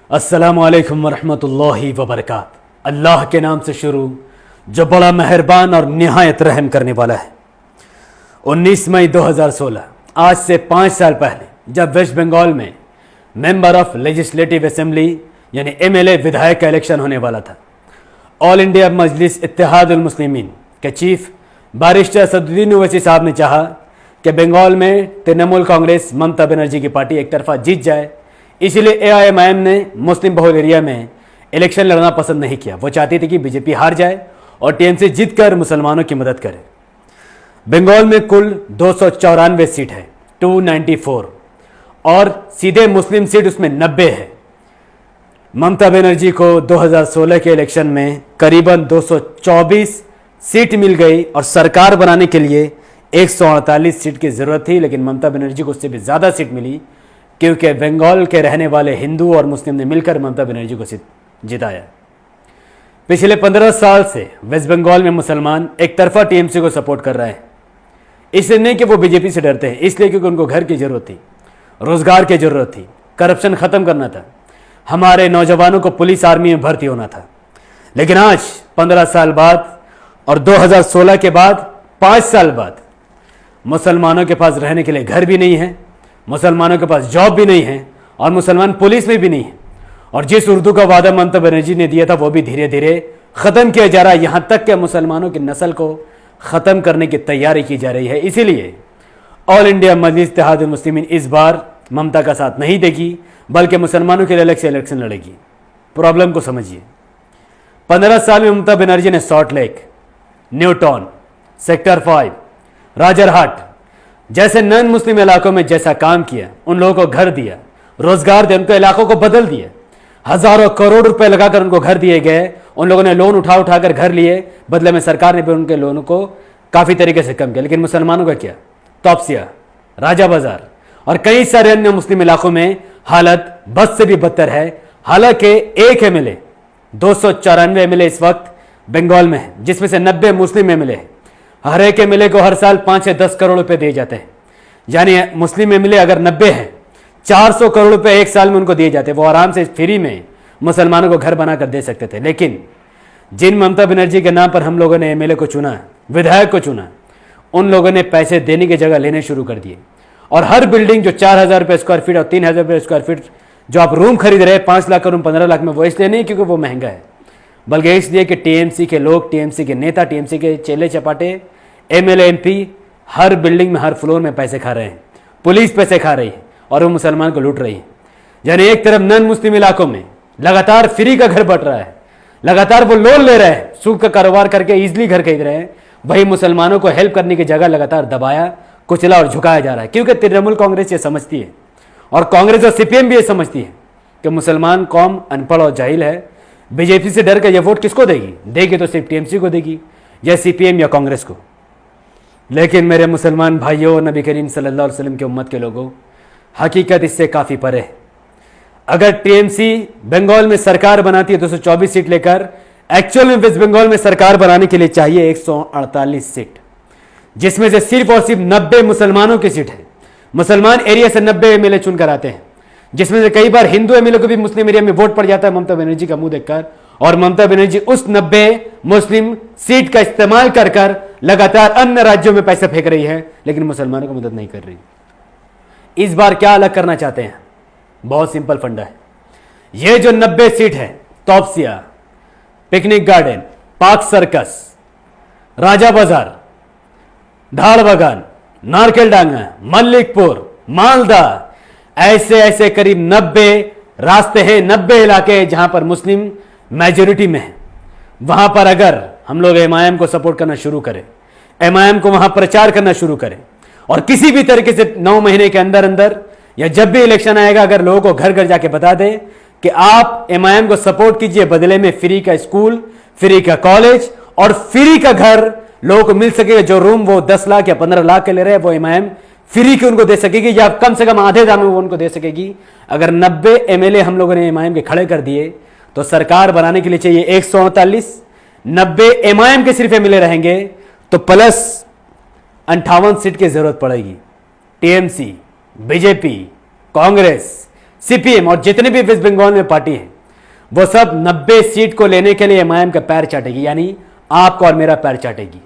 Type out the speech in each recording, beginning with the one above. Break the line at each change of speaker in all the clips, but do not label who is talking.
अस्सलामुअलैकुम वरहमतुल्लाहि वबरकात। अल्लाह के नाम से शुरू जो बड़ा मेहरबान और निहायत रहम करने वाला है। 19 मई 2016 आज से 5 साल पहले जब वेस्ट बंगाल में मेंबर ऑफ लेजिस्लेटिव असेंबली यानी एमएलए विधायक का इलेक्शन होने वाला था, ऑल इंडिया मजलिस इत्तेहादुल मुस्लिमीन के चीफ बारिस्टर असदुद्दीन ओवैसी साहब ने चाहा कि बंगाल में तृणमूल कांग्रेस ममता बनर्जी की पार्टी एक तरफा जीत जाए। इसीलिए एआईएमआईएम ने मुस्लिम बहुल एरिया में इलेक्शन लड़ना पसंद नहीं किया। वो चाहती थी कि बीजेपी हार जाए और टीएमसी जीतकर मुसलमानों की मदद करे। बंगाल में कुल 294 सीट है, 294, और सीधे मुस्लिम सीट उसमें 90 है। ममता बनर्जी को 2016 के इलेक्शन में करीबन 224 सीट मिल गई और सरकार बनाने के लिए 148 सीट की जरूरत थी, लेकिन ममता बनर्जी को उससे भी ज्यादा सीट मिली क्योंकि बंगाल के रहने वाले हिंदू और मुस्लिम ने मिलकर ममता बनर्जी को जिताया। पिछले 15 साल से वेस्ट बंगाल में मुसलमान एक तरफा टीएमसी को सपोर्ट कर रहे हैं। इसलिए नहीं कि वो बीजेपी से डरते हैं, इसलिए क्योंकि उनको घर की जरूरत थी, रोजगार की जरूरत थी, करप्शन खत्म करना था, हमारे नौजवानों को पुलिस आर्मी में भर्ती होना था। लेकिन आज 15 साल बाद और 2016 के बाद 5 साल बाद मुसलमानों के पास रहने के लिए घर भी नहीं है, मुसलमानों के पास जॉब भी नहीं है और मुसलमान पुलिस में भी नहीं है। और जिस उर्दू का वादा ममता बनर्जी ने दिया था वो भी धीरे धीरे खत्म किया जा रहा है। यहां तक कि मुसलमानों की नस्ल को खत्म करने की तैयारी की जा रही है। इसीलिए ऑल इंडिया मजलिस इत्तेहादुल मुस्लिमीन इस बार ममता का साथ नहीं देगी, बल्कि मुसलमानों के लिए अलग से इलेक्शन लड़ेगी। प्रॉब्लम को समझिए। 15 साल में ममता बनर्जी ने salt lake, new town, sector 5, Rajarhat जैसे नॉन मुस्लिम इलाकों में जैसा काम किया, उन लोगों को घर दिया, रोजगार दिया, उनके इलाकों को बदल दिया। हजारों करोड़ रुपए लगाकर उनको घर दिए गए। उन लोगों ने लोन उठा उठाकर घर लिए, बदले में सरकार ने भी उनके लोनों को काफी तरीके से कम किया। लेकिन मुसलमानों का क्या? तौबसिया, राजा बाजार और कई सारे अन्य मुस्लिम इलाकों में हालत बद से भी बदतर है। हालांकि एक एमएलए 294 एमएलए इस वक्त बंगाल में है, जिसमें से 90 मुस्लिम एमएलए है। हर एक एमएलए को हर साल 5 से 10 करोड़ रुपए दिए जाते हैं। यानी मुस्लिम एमएलए अगर 90 है, 400 करोड़ रुपए एक साल में उनको दिए जाते हैं। वो आराम से फ्री में मुसलमानों को घर बनाकर दे सकते थे। लेकिन जिन ममता बनर्जी के नाम पर हम लोगों ने एमएलए को चुना, विधायक को चुना, उन लोगों ने पैसे देने की जगह लेने शुरू कर दिए। और हर बिल्डिंग जो 4,000 रुपये स्क्वायर फीट और 3,000 रुपये स्क्वायर फीट जो आप रूम खरीद रहे हैं, 5 लाख का रूम 15 लाख में, वो इसलिए नहीं क्योंकि वो महंगा है, बल्कि इसलिए कि टीएमसी के लोग, टीएमसी के नेता, टीएमसी के चेले चपाटे, एमएलए एमपी हर बिल्डिंग में, हर फ्लोर में पैसे खा रहे हैं। पुलिस पैसे खा रही है और वो मुसलमान को लूट रही है। यानी एक तरफ नॉन मुस्लिम इलाकों में लगातार फ्री का घर बट रहा है, लगातार वो लोन ले रहे हैं, सूद का कारोबार करके इजिली घर खरीद रहे हैं। वही मुसलमानों को हेल्प करने की जगह लगातार दबाया, कुचला और झुकाया जा रहा है। क्योंकि तृणमूल कांग्रेस ये समझती है और कांग्रेस और सीपीएम भी ये समझती है कि मुसलमान कौम अनपढ़ और जाहिल है। बीजेपी से डर कर ये वोट किसको देगी? देगी तो सिर्फ टीएमसी को देगी, या सीपीएम या कांग्रेस को। लेकिन मेरे मुसलमान भाइयों, नबी करीम सल्लल्लाहु अलैहि वसल्लम के उम्मत के लोगों, हकीकत इससे काफ़ी परे है। अगर टीएमसी बंगाल में सरकार बनाती है 224 सीट लेकर, एक्चुअल में वेस्ट बंगाल में सरकार बनाने के लिए चाहिए 148 सीट, जिसमें से सिर्फ और सिर्फ 90 मुसलमानों की सीट है। मुसलमान एरिया से 90 एमएलए चुनकर आते हैं, जिसमें से कई बार हिंदू एमएलए को भी मुस्लिम एरिया में वोट पड़ जाता है ममता बनर्जी का मुंह देखकर। और ममता बनर्जी उस 90 मुस्लिम सीट का इस्तेमाल कर कर लगातार अन्य राज्यों में पैसे फेंक रही है, लेकिन मुसलमानों को मदद नहीं कर रही। इस बार क्या अलग करना चाहते हैं? बहुत सिंपल फंडा है। ये जो 90 सीट है, तौबसिया, पिकनिक गार्डन, पार्क सर्कस, राजा बाजार, धाड़ बागान, नारकेलडांगा, मल्लिकपुर, मालदा, ऐसे ऐसे करीब 90 रास्ते हैं, 90 इलाके हैं जहां पर मुस्लिम मेजोरिटी में है। वहां पर अगर हम लोग एमआईएम को सपोर्ट करना शुरू करें, एमआईएम को वहां प्रचार करना शुरू करें और किसी भी तरीके से 9 महीने के अंदर अंदर या जब भी इलेक्शन आएगा, अगर लोगों को घर घर जाके बता दे कि आप एमआईएम को सपोर्ट कीजिए, बदले में फ्री का स्कूल, फ्री का कॉलेज और फ्री का घर लोगों को मिल सकेगा। जो रूम वो 10 लाख या 15 लाख के ले रहे हैं, वो एमआईएम फ्री की उनको दे सकेगी, या कम से कम आधे दाम में वो उनको दे सकेगी। अगर 90 एमएलए हम लोगों ने एमआईएम के खड़े कर दिए तो सरकार बनाने के लिए चाहिए 148, 90 एमआईएम के सिर्फ एमएलए रहेंगे तो प्लस 58 सीट की जरूरत पड़ेगी। टीएमसी, बीजेपी, कांग्रेस, सीपीएम और जितने भी वेस्ट बंगाल में पार्टी है वो सब 90 सीट को लेने के लिए एमआईएम का पैर चाटेगी, यानी आपका और मेरा पैर चाटेगी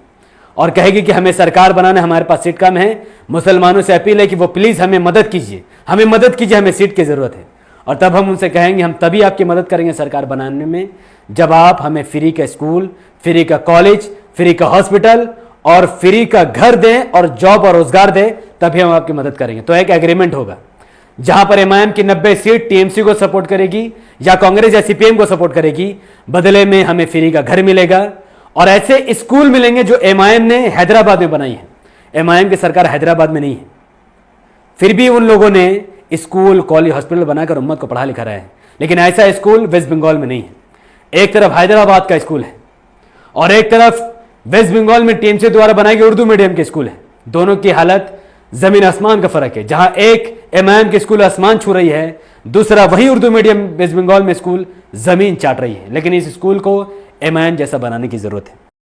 और कहेगी कि हमें सरकार बनाना, हमारे पास सीट कम है। मुसलमानों से अपील है कि वो प्लीज हमें मदद कीजिए, हमें सीट की जरूरत है। और तब हम उनसे कहेंगे हम तभी आपकी मदद करेंगे सरकार बनाने में जब आप हमें फ्री का स्कूल, फ्री का कॉलेज, फ्री का हॉस्पिटल और फ्री का घर दें और जॉब और रोजगार दें, तभी हम आपकी मदद करेंगे। तो एक एग्रीमेंट होगा जहां पर एमआईएम की 90 सीट टीएमसी को सपोर्ट करेगी या कांग्रेस या सीपीएम को सपोर्ट करेगी, बदले में हमें फ्री का घर मिलेगा और ऐसे स्कूल मिलेंगे जो एमआईएम ने हैदराबाद में बनाई है। एमआईएम की सरकार हैदराबाद में नहीं है, फिर भी उन लोगों ने स्कूल, कॉलेज, हॉस्पिटल बनाकर उम्मत को पढ़ा लिखा रहा है, लेकिन ऐसा स्कूल वेस्ट बंगाल में नहीं है। एक तरफ हैदराबाद का स्कूल है और एक तरफ वेस्ट बंगाल में टीएमसी द्वारा बनाए गए उर्दू मीडियम के स्कूल है। दोनों की हालत जमीन आसमान का फर्क है। जहां एक एमआईएम के स्कूल आसमान छू रही है, दूसरा वही उर्दू मीडियम वेस्ट बंगाल में स्कूल जमीन चाट रही है। लेकिन इस स्कूल को एमआईएम जैसा बनाने की जरूरत है।